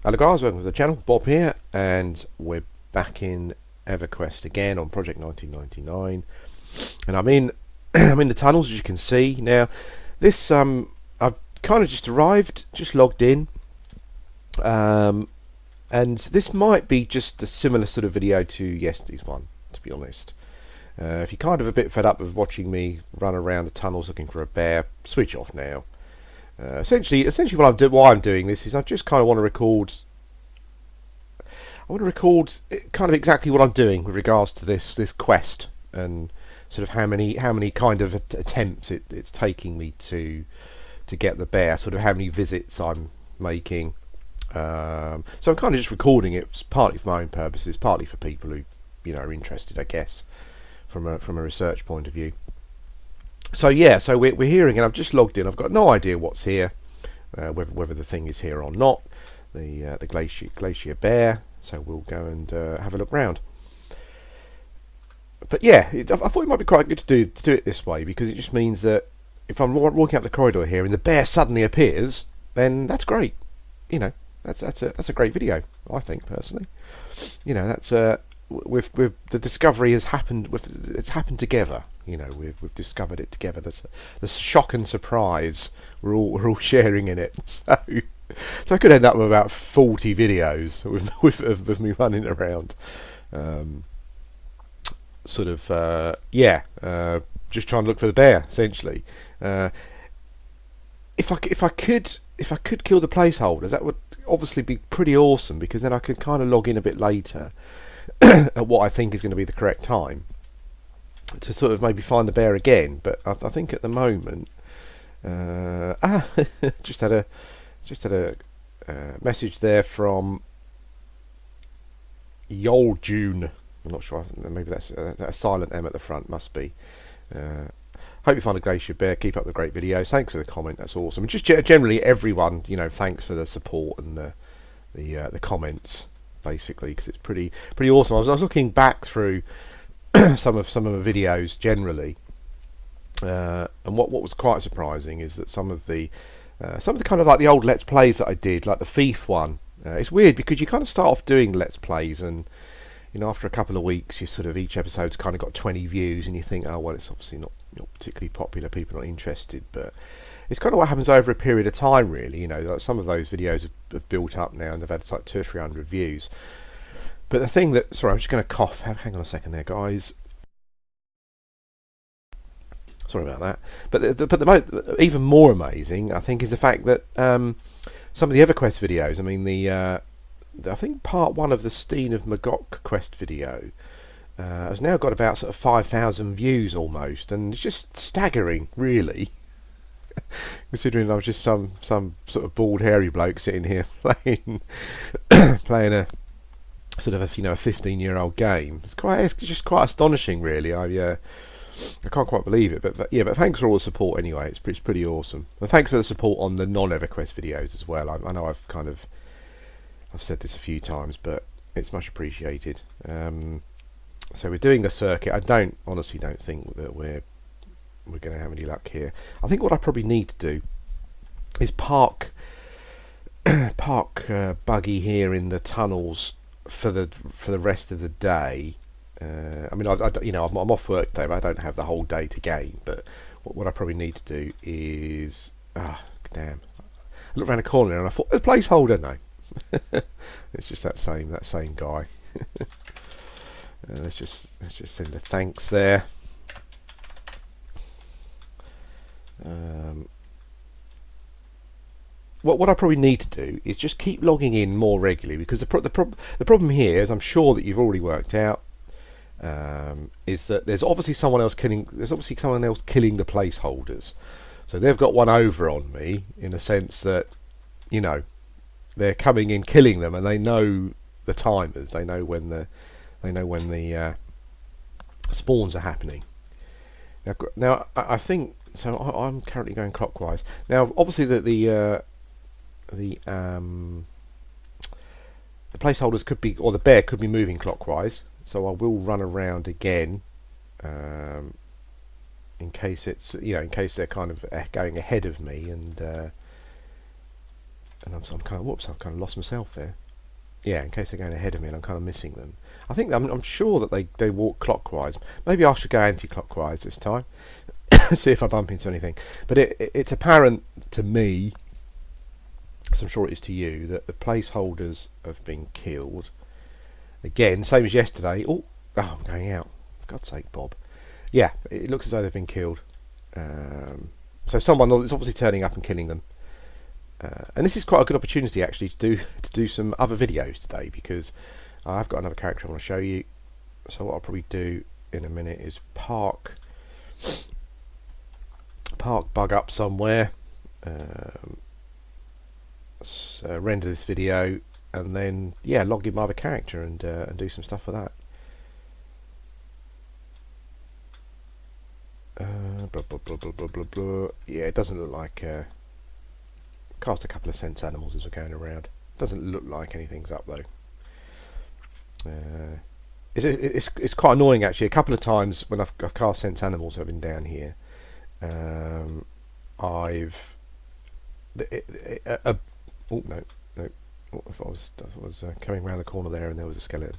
Hello guys, welcome to the channel. Bob here, and we're back in Everquest again on Project 1999, and I'm in I'm in the tunnels, as you can see. Now this I've kind of just arrived, just logged in, and this might be just a similar sort of video to yesterday's one, to be honest. If you're kind of a bit fed up of watching me run around the tunnels looking for a bear, switch off now. Essentially, why I'm doing this is I just kind of want to record. I want to record kind of exactly what I'm doing with regards to this quest, and sort of how many kind of attempts it's taking me to get the bear. Sort of how many visits I'm making. So I'm kind of just recording it, partly for my own purposes, partly for people who are interested, I guess, from a research point of view. So yeah, so we're here again. I've just logged in. I've got no idea what's here, whether the thing is here or not. The Glacier bear. So we'll go and have a look round. But yeah, I thought it might be quite good to do it this way, because it just means that if I'm walking up the corridor here and the bear suddenly appears, then that's great. That's a great video, I think, personally. That's with the discovery has happened. It's happened together. We've discovered it together. The shock and surprise we're all sharing in it. So I could end up with about 40 videos with me running around, just trying to look for the bear. Essentially, if I could kill the placeholders, that would obviously be pretty awesome, because then I could kind of log in a bit later at what I think is going to be the correct time to sort of maybe find the bear again. But I think at the moment, just had a message there from Yol June. I'm not sure. Maybe that's a silent M at the front. Must be. Hope you find a Glacier bear. Keep up the great videos. Thanks for the comment. That's awesome. Just generally everyone, thanks for the support and the comments, basically, because it's pretty awesome. I was looking back through some of the videos generally, and what was quite surprising is that some of the kind of like the old Let's Plays that I did, like the Thief one. It's weird because you kind of start off doing Let's Plays, and after a couple of weeks, you sort of each episode's kind of got 20 views, and you think, oh well, it's obviously not particularly popular, people are not interested. But it's kind of what happens over a period of time, really. Like some of those videos have built up now, and they've had like 200 or 300 views. But the thing that, sorry, I'm just going to cough. Hang on a second there, guys. Sorry about that. But the even more amazing, I think, is the fact that some of the Everquest videos. I mean, I think part 1 of the Steen of Magog quest video has now got about sort of 5,000 views almost, and it's just staggering, really. Considering I was just some sort of bald, hairy bloke sitting here playing a sort of a 15-year-old game. It's just quite astonishing, really. I can't quite believe it, but thanks for all the support anyway. It's pretty awesome, and thanks for the support on the non-Everquest videos as well. I know I've said this a few times, but it's much appreciated. So we're doing a circuit. I honestly don't think that we're going to have any luck here. I think what I probably need to do is park buggy here in the tunnels for the rest of the day. I mean, I'm off work today, but I don't have the whole day to game. But what I probably need to do is, damn, I looked around the corner and I thought, a placeholder. No, it's just that same guy. Let's just send a thanks there. What I probably need to do is just keep logging in more regularly, because the problem here, as I'm sure that you've already worked out, is that there's obviously someone else killing the placeholders. So they've got one over on me, in the sense that they're coming in, killing them, and they know the timers. They know when the spawns are happening. Now I think so. I'm currently going clockwise. Now, obviously, the placeholders could be, or the bear could be moving clockwise. So I will run around again, in case it's in case they're kind of going ahead of me, and And I'm kind of, whoops, I've kind of lost myself there. Yeah, in case they're going ahead of me and I'm kind of missing them. I think I'm sure that they walk clockwise. Maybe I should go anti-clockwise this time. See if I bump into anything. But it's apparent to me, as I'm sure it is to you, that the placeholders have been killed. Again, same as yesterday. Oh, I'm going out. For God's sake, Bob. Yeah, it looks as though they've been killed. So someone is obviously turning up and killing them. And this is quite a good opportunity actually to do some other videos today, because I've got another character I want to show you. So what I'll probably do in a minute is park bug up somewhere, render this video, and then log in my other character and do some stuff for that. Blah, blah, blah, blah, blah, blah, blah. Yeah, it doesn't look like cast a couple of sense animals as we're going around. Doesn't look like anything's up though. It's quite annoying actually. A couple of times when I've cast sense animals, I've been down here. I've oh no. If I was coming around the corner there and there was a skeleton.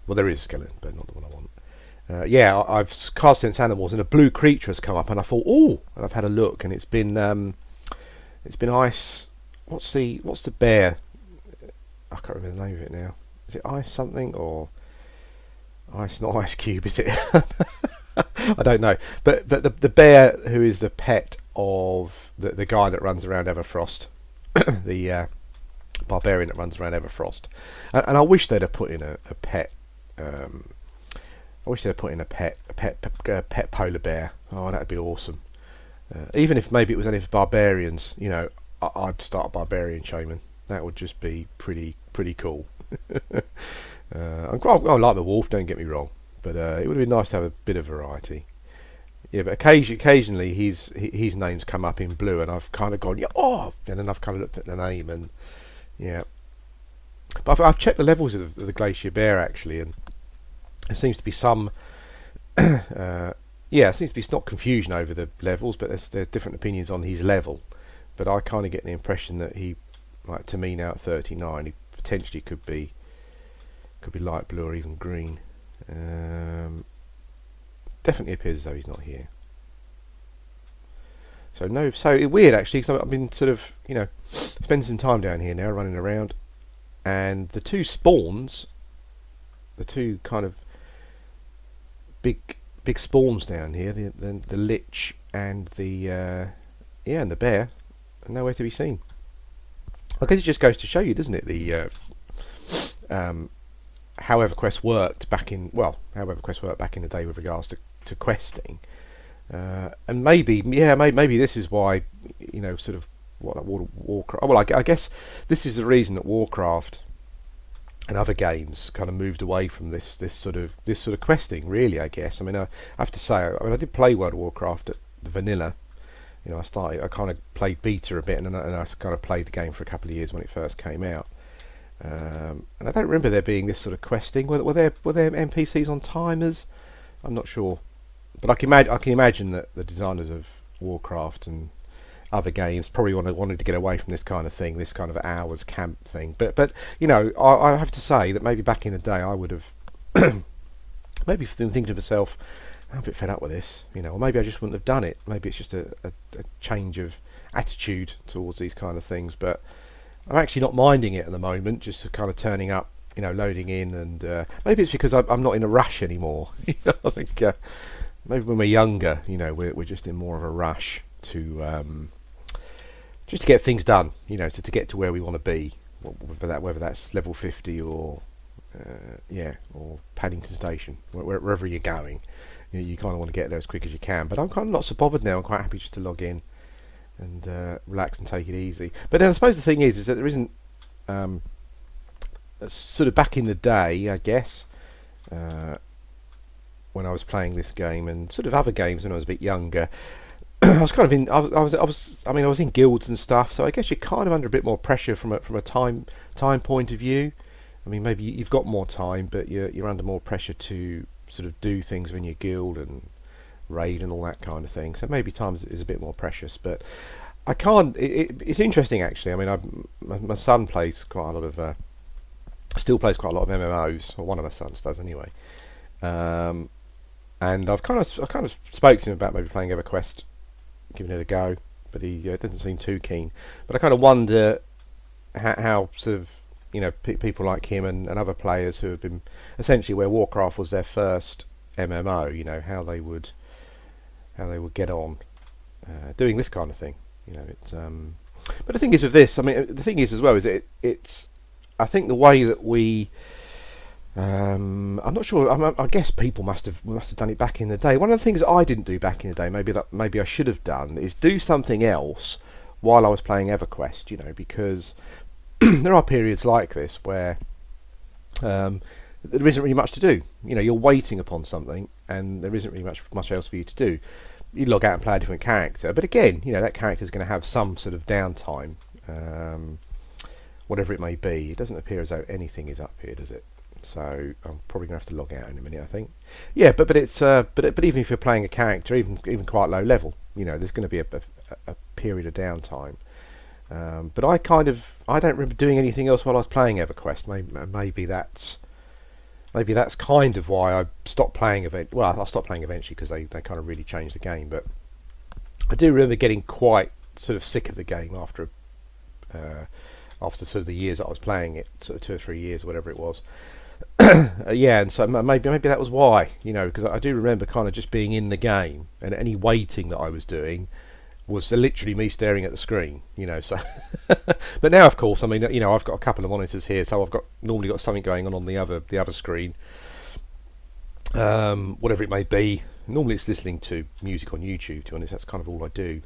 Well, there is a skeleton, but not the one I want. I've cast sense animals and a blue creature has come up, and I thought, oh, and I've had a look, and it's been ice. What's the bear? I can't remember the name of it now. Is it ice something or ice? Not ice cube, is it? I don't know. But the bear who is the pet of the guy that runs around Everfrost, the barbarian that runs around Everfrost, and I wish they'd have put in a pet. I wish they'd put in a pet polar bear. Oh, that'd be awesome. Even if maybe it was only for barbarians, I'd start a barbarian shaman. That would just be pretty cool. I like the wolf, don't get me wrong, but it would have been nice to have a bit of variety. Yeah, but occasionally his name's come up in blue, and I've kind of gone, and then I've kind of looked at the name, and yeah. But I've checked the levels of the Glacier bear actually, and there seems to be some there seems to be not confusion over the levels, but there's different opinions on his level. But I kind of get the impression that he, like to me now at 39, he potentially could be light blue or even green. Definitely appears as though he's not here. So weird actually, because I've been sort of spending some time down here now, running around, and the two spawns, the two kind of big spawns down here, the lich and the and the bear, are nowhere to be seen. I guess it just goes to show you, doesn't it, how Everquest worked back in the day with regards to questing, and maybe this is why sort of what Warcraft. Well, I guess this is the reason that Warcraft and other games kind of moved away from this sort of questing, really. I guess. I mean, I have to say, I did play World of Warcraft at the vanilla. I kind of played beta a bit, and I kind of played the game for a couple of years when it first came out. And I don't remember there being this sort of questing. Were there NPCs on timers? I'm not sure, but I can imagine that the designers of Warcraft and other games probably wanted to get away from this kind of thing, this kind of hours camp thing. But I have to say that maybe back in the day I would have maybe thinking to myself, I'm a bit fed up with this, or maybe I just wouldn't have done it. Maybe it's just a change of attitude towards these kind of things. But I'm actually not minding it at the moment, just kind of turning up, loading in, and maybe it's because I'm not in a rush anymore. I think maybe when we're younger, we're just in more of a rush to just to get things done, to get to where we want to be, whether that's level 50 or or Paddington Station, wherever you're going. You kind of want to get there as quick as you can. But I'm kind of not so bothered now. I'm quite happy just to log in and relax and take it easy. But then I suppose the thing is that there isn't sort of back in the day, I guess, when I was playing this game and sort of other games when I was a bit younger. I was kind of in. I was in guilds and stuff, so I guess you're kind of under a bit more pressure from a time point of view. I mean, maybe you've got more time, but you're under more pressure to sort of do things when you're guild and raid and all that kind of thing. So maybe time is a bit more precious. But I can't. It's interesting actually. I mean, my son plays quite a lot of, still plays quite a lot of MMOs, or one of my sons does anyway. Um, and I kind of spoke to him about maybe playing EverQuest, giving it a go, but he doesn't seem too keen. But I kind of wonder how sort of, you know, people like him and other players who have been essentially where Warcraft was their first MMO, you know, how they would get on doing this kind of thing. You know, it's but the thing is with this, I mean, the thing is as well is it's I think the way that we I'm not sure. I guess people must have done it back in the day. One of the things that I didn't do back in the day, maybe I should have done, is do something else while I was playing EverQuest. You know, because there are periods like this where there isn't really much to do. You know, you're waiting upon something, and there isn't really much else for you to do. You log out and play a different character, but again, you know, that character is going to have some sort of downtime, whatever it may be. It doesn't appear as though anything is up here, does it? So I'm probably going to have to log out in a minute, I think. Yeah, but it's but even if you're playing a character, even quite low level, you know, there's going to be a period of downtime. But I don't remember doing anything else while I was playing EverQuest. Maybe that's kind of why I stopped playing Well, I stopped playing eventually because they kind of really changed the game. But I do remember getting quite sort of sick of the game after sort of the years that I was playing it, sort of 2 or 3 years, whatever it was. Yeah, and so maybe that was why, you know, because I do remember kind of just being in the game, and any waiting that I was doing was literally me staring at the screen, you know. So, but now, of course, I mean, you know, I've got a couple of monitors here, so I've normally got something going on the other screen, whatever it may be. Normally, it's listening to music on YouTube. To be honest, that's kind of all I do.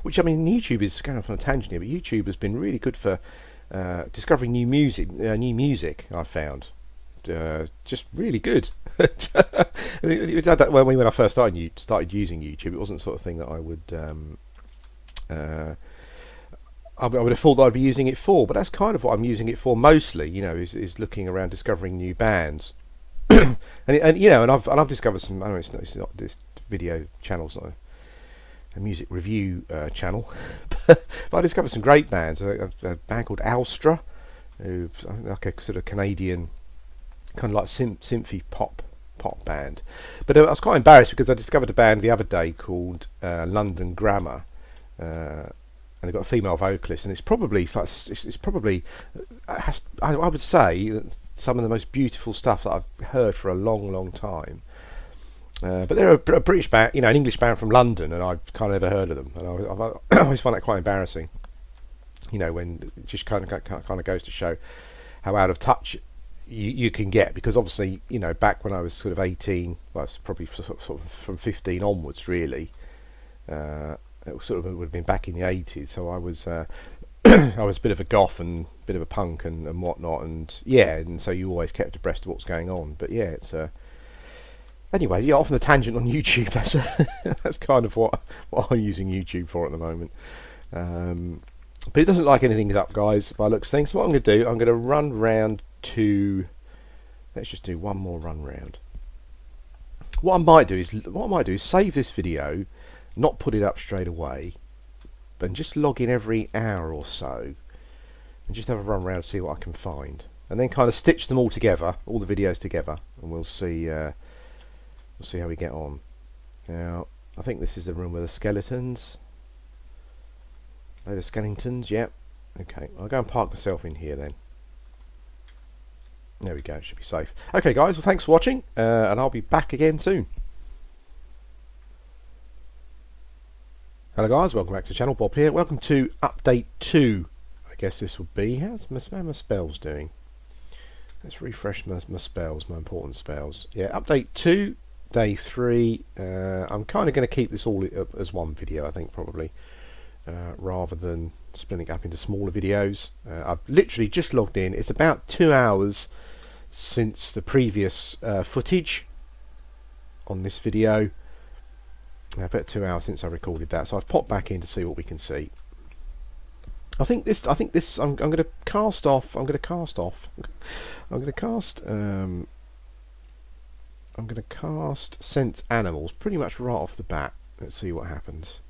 Which, I mean, YouTube is going off on a tangent here, but YouTube has been really good for discovering new music. I've found just really good. When I first started using YouTube, it wasn't the sort of thing that I would have thought that I'd be using it for. But that's kind of what I'm using it for mostly. You know, is looking around, discovering new bands, and you know, and I've discovered some. I know it's not this video channel's not a music review channel, but I discovered some great bands. A band called Alstra, who's like a sort of Canadian kind of like synthy pop band. But I was quite embarrassed because I discovered a band the other day called London Grammar, and they've got a female vocalist, and it's probably I would say some of the most beautiful stuff that I've heard for a long time. But they're a British band, you know, an English band from London, and I've kind of never heard of them, and I always find that quite embarrassing. You know, when it just kind of goes to show how out of touch you can get, because obviously, you know, back when I was sort of 18, well, it's probably sort of from 15 onwards, really. It would have been back in the 80s, so I was I was a bit of a goth and a bit of a punk and whatnot, and yeah, and so you always kept abreast of what's going on. But yeah, it's anyway, yeah, off on the tangent on YouTube. That's kind of what I'm using YouTube for at the moment. But it doesn't look like anything's up, guys, by looks of things. So what I'm going to do, I'm going to run round to. Let's just do one more run round. What I might do is save this video, not put it up straight away, but just log in every hour or so, and just have a run round, see what I can find, and then kind of stitch them all together, all the videos together, and we'll see how we get on. Now, I think this is the room with the skeletons. Load of skeletons, yep. Okay, I'll go and park myself in here then. There we go, should be safe. Okay guys, well thanks for watching, and I'll be back again soon. Hello guys, welcome back to the channel, Bob here. Welcome to update 2, I guess this would be. How's my spells doing? Let's refresh my spells, my important spells. Yeah, update 2, day 3. I'm kind of going to keep this all as one video, I think, probably. Rather than splitting it up into smaller videos. I've literally just logged in. It's about 2 hours since the previous footage on this video. About 2 hours since I recorded that, so I've popped back in to see what we can see. I think this. I'm going to cast off. I'm going to cast Sense Animals pretty much right off the bat. Let's see what happens.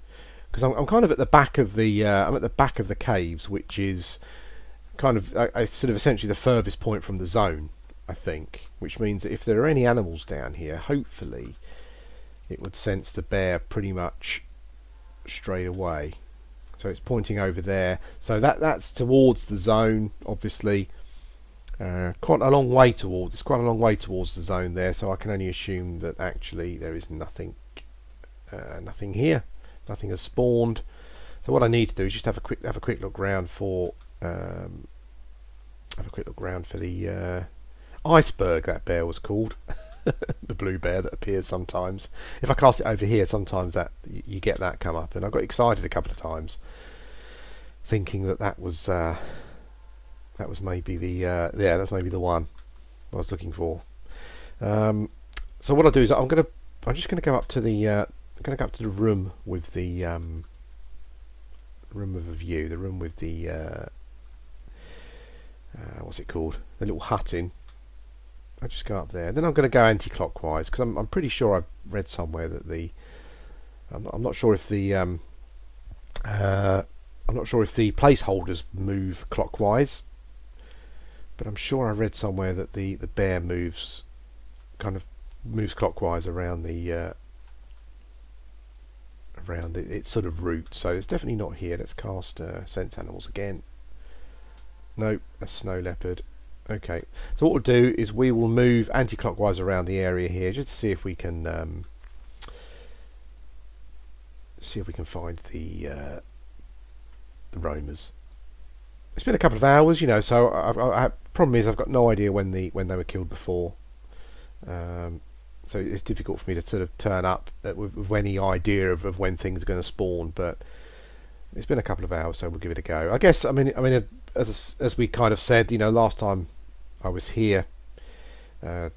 because I'm kind of at the back of the I'm at the back of the caves, which is kind of sort of essentially the furthest point from the zone, I think, which means that if there are any animals down here, hopefully it would sense the bear pretty much straight away. So it's pointing over there, so that's towards the zone, obviously. Quite a long way towards. It's quite a long way towards the zone there, so I can only assume that actually there is nothing here. Nothing has spawned. So what I need to do is just have a quick look round for the iceberg. That bear was called the blue bear that appears sometimes. If I cast it over here, sometimes that you get that come up, and I got excited a couple of times, thinking that was maybe that's maybe the one I was looking for. So what I'll do is I'm just gonna go up to the room with the room of a view, the room with the what's it called? The little hut in. I'll just go up there. Then I'm going to go anti-clockwise because I'm pretty sure I read somewhere that I'm not sure if the placeholders move clockwise, but I'm sure I read somewhere that the bear moves clockwise around its sort of route. So it's definitely not here. Let's cast sense animals again. Nope, a snow leopard. Okay, so what we'll do is we will move anti-clockwise around the area here just to see if we can find the roamers. It's been a couple of hours, you know, so problem is I've got no idea when they were killed before. So it's difficult for me to sort of turn up with any idea of when things are going to spawn, but it's been a couple of hours, so we'll give it a go. I guess, I mean, as we kind of said, you know, last time I was here, 2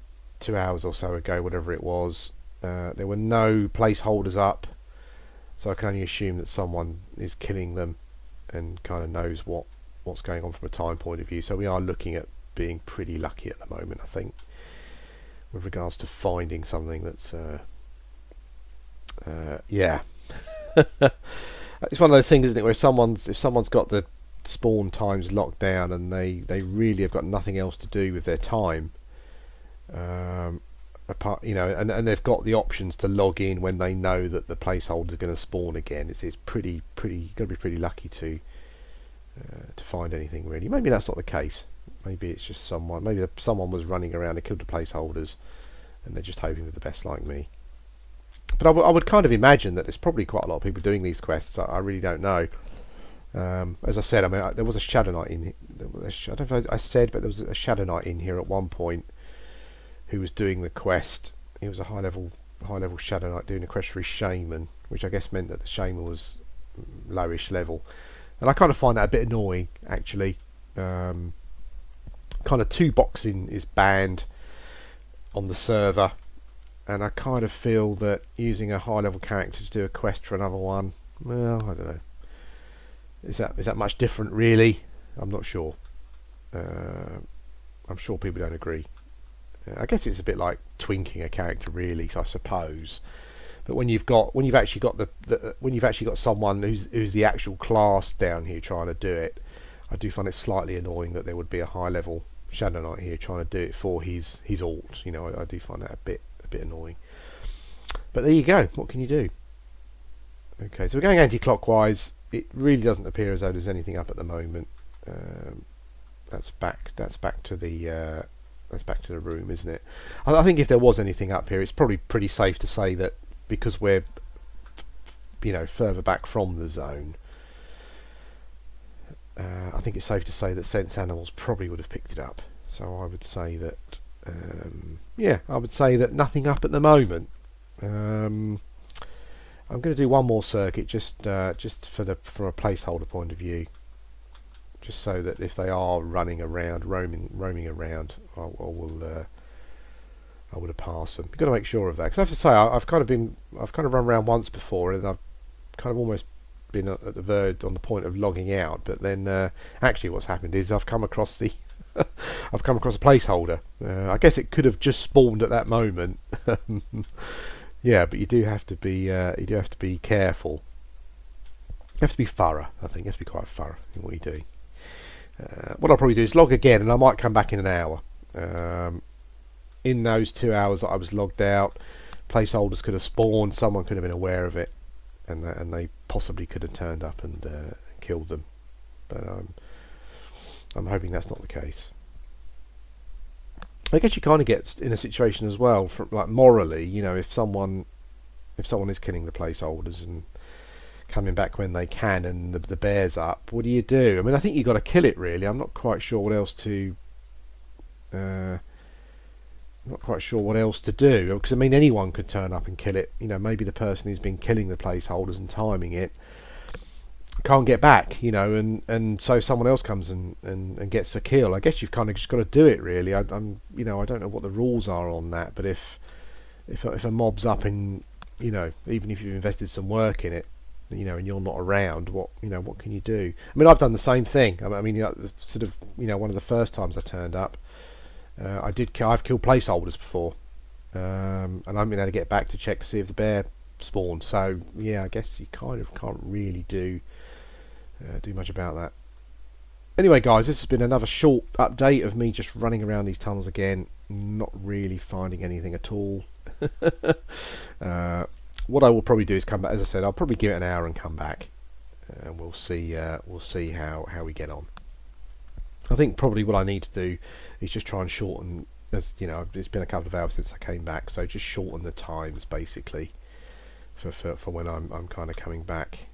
hours or so ago, whatever it was, there were no placeholders up, so I can only assume that someone is killing them and kind of knows what's going on from a time point of view. So we are looking at being pretty lucky at the moment, I think, with regards to finding something that's yeah. It's one of those things, isn't it, where if someone's got the spawn times locked down and they really have got nothing else to do with their time, apart, you know, and they've got the options to log in when they know that the placeholder is going to spawn again. It's pretty got to be pretty lucky to find anything really. Maybe that's not the case. Maybe it's just someone was running around and killed the placeholders and they're just hoping for the best, like me. But I would kind of imagine that there's probably quite a lot of people doing these quests. I really don't know. As I said, I mean, there was a Shadow Knight in. I don't know if I said, but there was a Shadow Knight in here at one point who was doing the quest. He was a high level Shadow Knight doing a quest for his Shaman, which I guess meant that the Shaman was lowish level, and I kind of find that a bit annoying, actually. Kind of 2-boxing is banned on the server, and I kind of feel that using a high level character to do a quest for another one, well, I don't know. Is that much different, really? I'm not sure. I'm sure people don't agree. I guess it's a bit like twinking a character, really, I suppose. But when you've actually got someone who's the actual class down here trying to do it, I do find it slightly annoying that there would be a high level Shadow Knight here trying to do it for his alt. You know, I do find that a bit annoying. But there you go. What can you do? Okay, so we're going anti-clockwise. It really doesn't appear as though there's anything up at the moment. That's back to the room, isn't it? I think if there was anything up here, it's probably pretty safe to say that because we're, you know, further back from the zone, I think it's safe to say that sense animals probably would have picked it up. So I would say that, I would say that nothing up at the moment. I'm going to do one more circuit just from a placeholder point of view, just so that if they are running around, roaming around, I will pass them. You've got to make sure of that, because I have to say I've kind of run around once before, and I've kind of almost been at the verge, on the point of logging out. But then actually, what's happened is I've come across a placeholder. I guess it could have just spawned at that moment. Yeah, but you do have to be careful. have to be thorough. I think you have to be quite thorough in what you do. What I'll probably do is log again, and I might come back in an hour. In those 2 hours that I was logged out, placeholders could have spawned. Someone could have been aware of it, and they possibly could have turned up and killed them. But I'm hoping that's not the case. I guess you kind of get in a situation as well, from, like, morally, you know, if someone is killing the placeholders and coming back when they can, and the bear's up, what do you do? I mean, I think you've got to kill it, really. I'm not quite sure what else to do, because I mean, anyone could turn up and kill it. You know, maybe the person who's been killing the placeholders and timing it can't get back, you know, and so someone else comes and gets a kill. I guess you've kind of just got to do it, really. I'm you know, I don't know what the rules are on that, but if a mob's up, and, you know, even if you've invested some work in it, you know, and you're not around, what can you do? I mean, I've done the same thing. I mean, you know, sort of, you know, one of the first times I turned up, I've killed placeholders before, and I haven't been able to get back to check to see if the bear spawned. So yeah, I guess you kind of can't really do much about that. Anyway, guys, this has been another short update of me just running around these tunnels again, not really finding anything at all. What I will probably do is come back. As I said, I'll probably give it an hour and come back, and we'll see how we get on. I think probably what I need to do is just try and shorten, as you know, it's been a couple of hours since I came back, so just shorten the times basically for when I'm kind of coming back,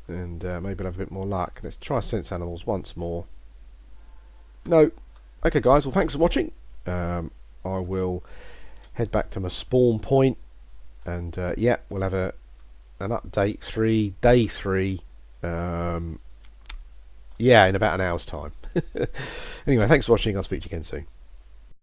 and maybe I'll have a bit more luck. Let's try sense animals once more. No. Okay, guys, well, thanks for watching. I will head back to my spawn point, and yeah, we'll have an update day 3, yeah, in about an hour's time. Anyway, thanks for watching. I'll speak to you again soon.